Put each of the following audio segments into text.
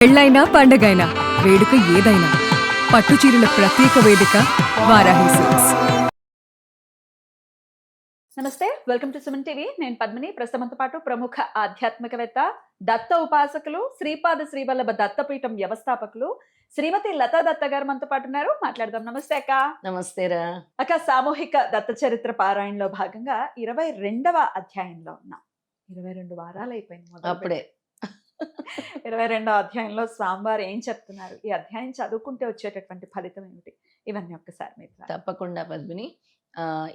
పెళ్ళైనా పండగైనా వేడుక ఏదైనా పట్టుచీరల ప్రత్యేక వేదిక వారాహి సిల్క్స్. నమస్తే, వెల్కమ్ టు సుమన్ టీవీ. నేను పద్మిని. ప్రస్తుతంతో పాటు ప్రముఖ ఆధ్యాత్మికవేత్త, దత్త ఉపాసకులు, శ్రీపాద శ్రీవల్లభ దత్తపీఠం వ్యవస్థాపకులు శ్రీమతి లతా దత్త గారు మనతో పాటు ఉన్నారు. మాట్లాడదాం. నమస్తే అక్క. నమస్తేరా. అక్క, సామూహిక దత్త చరిత్ర పారాయణలో భాగంగా 22వ అధ్యాయంలో ఉన్నాం. 22 వారాలు అయిపోయింది అప్పుడే. 22వ అధ్యాయంలో స్వామివారు ఏం చెప్తున్నారు, ఈ అధ్యాయం చదువుకుంటే వచ్చేటటువంటి ఫలితం ఏమిటి, ఇవన్నీ ఒక్కసారి మీరు తప్పకుండా పద్మిని.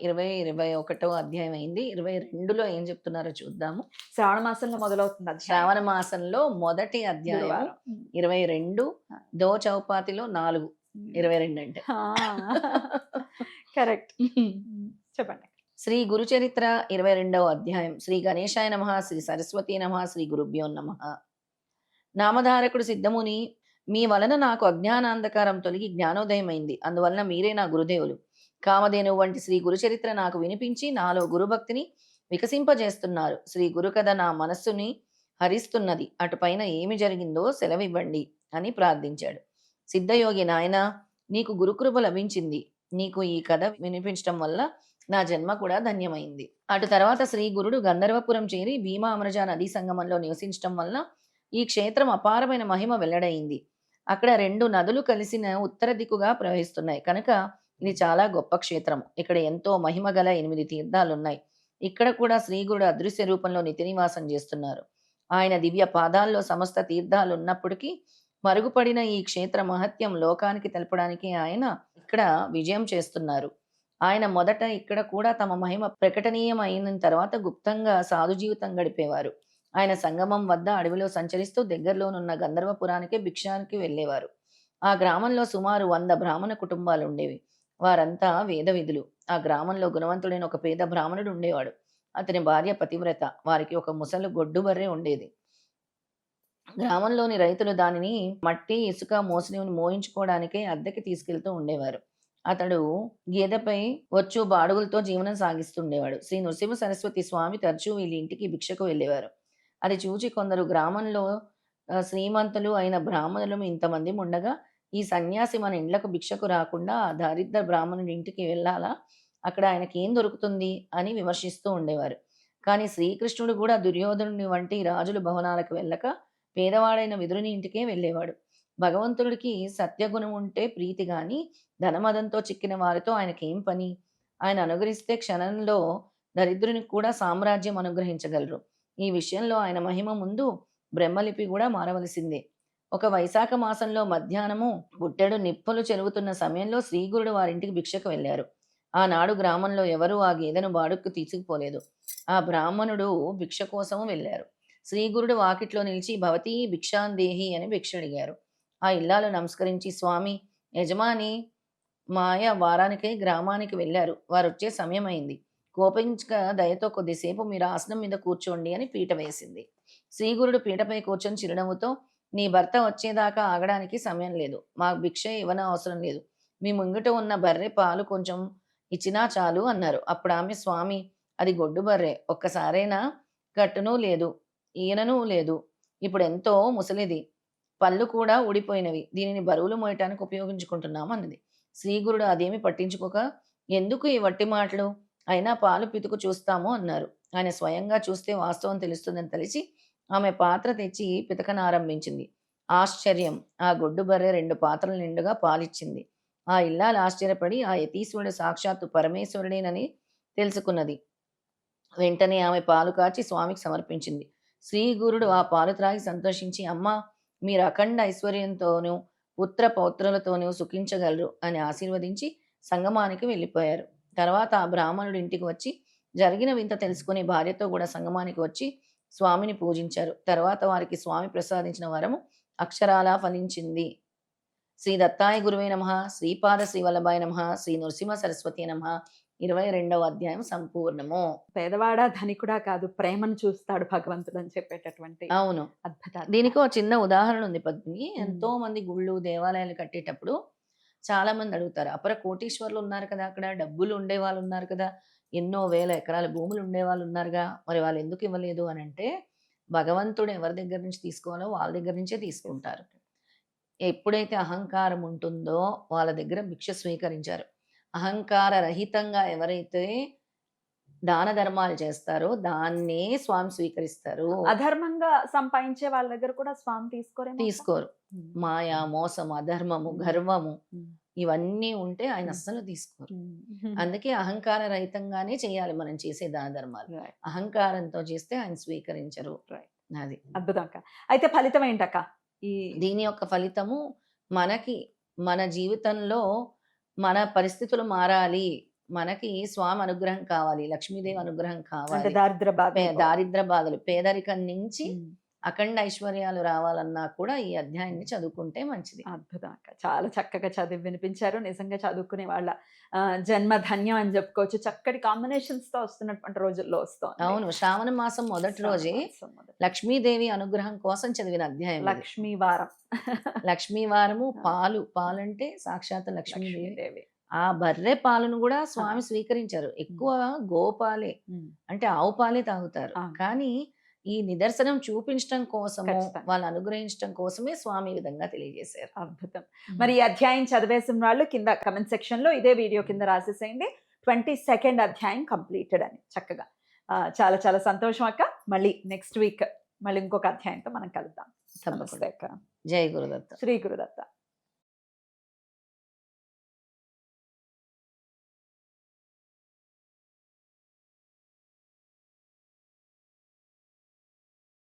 21వ అధ్యాయం అయింది. 22లో ఏం చెప్తున్నారో చూద్దాము. శ్రావణ మాసంలో మొదలవుతుంది. శ్రావణ మాసంలో మొదటి అధ్యాయం 22, దో చౌపాతిలో 4, 22 అంటే కరెక్ట్. చెప్పండి. శ్రీ గురు చరిత్ర 22వ అధ్యాయం. శ్రీ గణేశాయ నమః, శ్రీ సరస్వతీ నమః, శ్రీ గురుభ్యో నమః. నామధారకుడు సిద్ధముని, మీ వలన నాకు అజ్ఞానాంధకారం తొలగి జ్ఞానోదయమైంది. అందువలన మీరే నా గురుదేవులు. కామధేను వంటి శ్రీ గురు చరిత్ర నాకు వినిపించి నాలో గురుభక్తిని వికసింపజేస్తున్నారు. శ్రీ గురు కథ నా మనస్సుని హరిస్తున్నది. అటుపైన ఏమి జరిగిందో సెలవివ్వండి అని ప్రార్థించాడు. సిద్ధయోగి, నాయన, నీకు గురుకృప లభించింది. నీకు ఈ కథ వినిపించడం వల్ల నా జన్మ కూడా ధన్యమైంది. అటు తర్వాత శ్రీ గురుడు గంధర్వపురం చేరి భీమా అమరజ నదీ సంగమంలో నివసించడం వల్ల ఈ క్షేత్రం అపారమైన మహిమ వెల్లడైంది. అక్కడ 2 నదులు కలిసిన ఉత్తర దిక్కుగా ప్రవహిస్తున్నాయి కనుక ఇది చాలా గొప్ప క్షేత్రం. ఇక్కడ ఎంతో మహిమ గల 8 తీర్థాలున్నాయి. ఇక్కడ కూడా శ్రీగురుడు అదృశ్య రూపంలో నిత్య నివాసం చేస్తున్నారు. ఆయన దివ్య పాదాల్లో సమస్త తీర్థాలు ఉన్నప్పటికీ మరుగుపడిన ఈ క్షేత్ర మహత్యం లోకానికి తెలపడానికి ఆయన ఇక్కడ విజయం చేస్తున్నారు. ఆయన మొదట ఇక్కడ కూడా తమ మహిమ ప్రకటనీయం అయిన తర్వాత గుప్తంగా సాధు జీవితం గడిపేవారు. ఆయన సంగమం వద్ద అడవిలో సంచరిస్తూ దగ్గరలోనున్న గంధర్వపురానికి భిక్షానికి వెళ్ళేవారు. ఆ గ్రామంలో సుమారు 100 బ్రాహ్మణ కుటుంబాలు ఉండేవి. వారంతా వేద విధులు. ఆ గ్రామంలో గుణవంతుడైన ఒక పేద బ్రాహ్మణుడు ఉండేవాడు. అతని భార్య పతివ్రత. వారికి ఒక ముసలు గొడ్డు బర్రె ఉండేది. గ్రామంలోని రైతులు దానిని మట్టి, ఇసుక మోయించుకోవడానికే అద్దెకి తీసుకెళ్తూ ఉండేవారు. అతడు గేదెపై వచ్చు బాడుగులతో జీవనం సాగిస్తుండేవాడు. శ్రీ నృసింహ సరస్వతి స్వామి తరచూ వీళ్ళ ఇంటికి భిక్షకు వెళ్ళేవారు. అది చూచి కొందరు గ్రామంలో శ్రీమంతులు అయిన బ్రాహ్మణులు ఇంతమంది ఉండగా ఈ సన్యాసి మన ఇండ్లకు భిక్షకు రాకుండా ఆ దరిద్ర బ్రాహ్మణుడి ఇంటికి వెళ్ళాలా, అక్కడ ఆయనకి ఏం దొరుకుతుంది అని విమర్శిస్తూ ఉండేవారు. కానీ శ్రీకృష్ణుడు కూడా దుర్యోధనుని వంటి రాజుల భవనాలకు వెళ్ళక పేదవాడైన విదురుని ఇంటికే వెళ్ళేవాడు. భగవంతుడికి సత్యగుణం ఉంటే ప్రీతి గాని ధనమదంతో చిక్కిన వారితో ఆయనకేం పని? ఆయన అనుగ్రహిస్తే క్షణంలో దరిద్రునికి కూడా సామ్రాజ్యం అనుగ్రహించగలరు. ఈ విషయంలో ఆయన మహిమ ముందు బ్రహ్మలిపి కూడా మారవలసిందే. ఒక వైశాఖ మాసంలో మధ్యాహ్నము బుట్టెడు నిప్పులు చెరుగుతున్న సమయంలో శ్రీగురుడు వారింటికి భిక్షకు వెళ్ళారు. ఆనాడు గ్రామంలో ఎవరూ ఆ గేదెను బాడుక్కు తీసుకుపోలేదు. ఆ బ్రాహ్మణుడు భిక్ష కోసము వెళ్ళారు. శ్రీగురుడు వాకిట్లో నిలిచి భవతీ భిక్షాందేహి అని భిక్ష అడిగారు. ఆ ఇల్లాలు నమస్కరించి, స్వామి, యజమాని మాయ వారానికై గ్రామానికి వెళ్ళారు. వారు వచ్చే సమయం అయింది. కోపించక దయతో కొద్దిసేపు మీరు ఆసనం మీద కూర్చోండి అని పీట వేసింది. శ్రీగురుడు పీటపై కూర్చొని చిరునవ్వుతో, నీ భర్త వచ్చేదాకా ఆగడానికి సమయం లేదు. మాకు భిక్ష ఇవ్వనవసరం లేదు. మీ ముంగిట ఉన్న బర్రె పాలు కొంచెం ఇచ్చినా చాలు అన్నారు. అప్పుడు ఆమె, స్వామి, అది గొడ్డు బర్రె. ఒక్కసారైనా గట్టునూ లేదు, ఈయననూ లేదు. ఇప్పుడు ఎంతో ముసలిది, పళ్ళు కూడా ఊడిపోయినవి. దీనిని బరువులు మోయటానికి ఉపయోగించుకుంటున్నాము అన్నది. శ్రీగురుడు అదేమి పట్టించుకోక, ఎందుకు ఈ వట్టి మాటలు, అయినా పాలు పితుకు చూస్తాము అన్నారు. ఆయన స్వయంగా చూస్తే వాస్తవం తెలుస్తుందని తెలిసి ఆమె పాత్ర తెచ్చి పితకనారంభించింది. ఆశ్చర్యం! ఆ గొడ్డు బర్రె 2 పాత్రల నిండుగా పాలిచ్చింది. ఆ ఇల్లాలు ఆశ్చర్యపడి ఆ యతీశ్వరుడు సాక్షాత్తు పరమేశ్వరుడేనని తెలుసుకున్నది. వెంటనే ఆమె పాలు కాచి స్వామికి సమర్పించింది. శ్రీగురుడు ఆ పాలు త్రాగి సంతోషించి, అమ్మా, మీరు అఖండ ఐశ్వర్యంతోనూ పుత్ర పౌత్రులతోనూ సుఖించగలరు అని ఆశీర్వదించి సంగమానికి వెళ్ళిపోయారు. తర్వాత ఆ బ్రాహ్మణుడి ఇంటికి వచ్చి జరిగిన వింత తెలుసుకుని భార్యతో కూడా సంగమానికి వచ్చి స్వామిని పూజించారు. తర్వాత వారికి స్వామి ప్రసాదించిన వరము అక్షరాలా ఫలించింది. శ్రీ దత్తాయ గురువే నమః, శ్రీపాద శ్రీవల్లభాయ నమః, శ్రీ నృసింహ సరస్వతి నమః. 22వ అధ్యాయం సంపూర్ణము. పేదవాడా ధనికుడా కాదు, ప్రేమను చూస్తాడు భగవంతుడు అని చెప్పేటటువంటి అవును, అద్భుత. దీనికి ఒక చిన్న ఉదాహరణ ఉంది పద్మిని. ఎంతో మంది గుళ్ళు దేవాలయాలు కట్టేటప్పుడు చాలా మంది అడుగుతారు, అపర కోటీశ్వర్లు ఉన్నారు కదా, అక్కడ డబ్బులు ఉండే వాళ్ళు ఉన్నారు కదా, ఎన్నో వేల ఎకరాల భూములు ఉండే వాళ్ళు ఉన్నారుగా, మరి వాళ్ళు ఎందుకు ఇవ్వలేదు అని అంటే, భగవంతుడు ఎవరి దగ్గర నుంచి తీసుకోవాలో వాళ్ళ దగ్గర నుంచే తీసుకుంటారు. ఎప్పుడైతే అహంకారం ఉంటుందో వాళ్ళ దగ్గర భిక్ష స్వీకరించారు. అహంకార రహితంగా ఎవరైతే దాన ధర్మాలు చేస్తారో దాన్నే స్వామి స్వీకరిస్తారు. అధర్మంగా సంపాదించే వాళ్ళ దగ్గర కూడా స్వామి తీసుకోరేమో అక్క? తీసుకోరు. ఉమ్. మాయ, మోసం, అధర్మము, ఉమ్. గర్వము ఉమ్. ఇవన్నీ ఉంటే ఆయన ఉమ్. అస్సలు తీసుకోరు. ఉమ్. అందుకే అహంకార రహితంగానే చేయాలి మనం చేసే దాన ధర్మాలు. Right. అహంకారంతో చేస్తే ఆయన స్వీకరించరు. Right. అది. అద్భుతం అక్క. అయితే ఫలితం ఏంటక్క ఈ దీని యొక్క ఫలితము మనకి మన జీవితంలో మన పరిస్థితులు మారాలి. మనకి స్వామి అనుగ్రహం కావాలి. లక్ష్మీదేవి అనుగ్రహం అంటే కావాలి. దారిద్ర బాధ దారిద్ర బాధలు, పేదరికం నుంచి ఉమ్. అఖండ ఐశ్వర్యాలు రావాలన్నా కూడా ఈ అధ్యాయాన్ని చదువుకుంటే మంచిది. అద్భుతం అక్క. చాలా చక్కగా చదివి వినిపించారు. నిజంగా చదువుకునే వాళ్ళ జన్మ ధన్యం అని చెప్పుకోవచ్చు. చక్కటి కాంబినేషన్స్ తో వస్తున్నటువంటి రోజుల్లో వస్తోంది. అవును. శ్రావణ మాసం మొదటి రోజే శ్రావణ మాసం. లక్ష్మీదేవి అనుగ్రహం కోసం చదివిన అధ్యాయం ఇది. లక్ష్మీ వారం. లక్ష్మీ వారము పాలంటే సాక్షాత్ లక్ష్మీదేవి. లక్ష్మీదేవి. ఆ బర్రె పాలను కూడా స్వామి స్వీకరించారు. ఎక్కువ గోపాలే ఉమ్. అంటే ఆవు పాలే తాగుతారు. ఆ. కానీ ఈ నిదర్శనం చూపించడం కోసము ఖచ్చితంగా. వాళ్ళు అనుగ్రహించడం కోసమే స్వామి ఈ విధంగా తెలియజేశారు. అద్భుతం. మరి ఈ అధ్యాయం చదివేసిన వాళ్ళు కింద కమెంట్ సెక్షన్ లో ఇదే వీడియో కింద రాసేసేయండి 22nd అధ్యాయం కంప్లీటెడ్ అని చక్కగా. చాలా చాలా సంతోషం అక్క. మళ్ళీ నెక్స్ట్ వీక్ మళ్ళీ ఇంకొక అధ్యాయంతో మనం కలుద్దాం. తప్పకుండా. నమస్తే అక్క. జై గురుదత్త. శ్రీ గురుదత్త.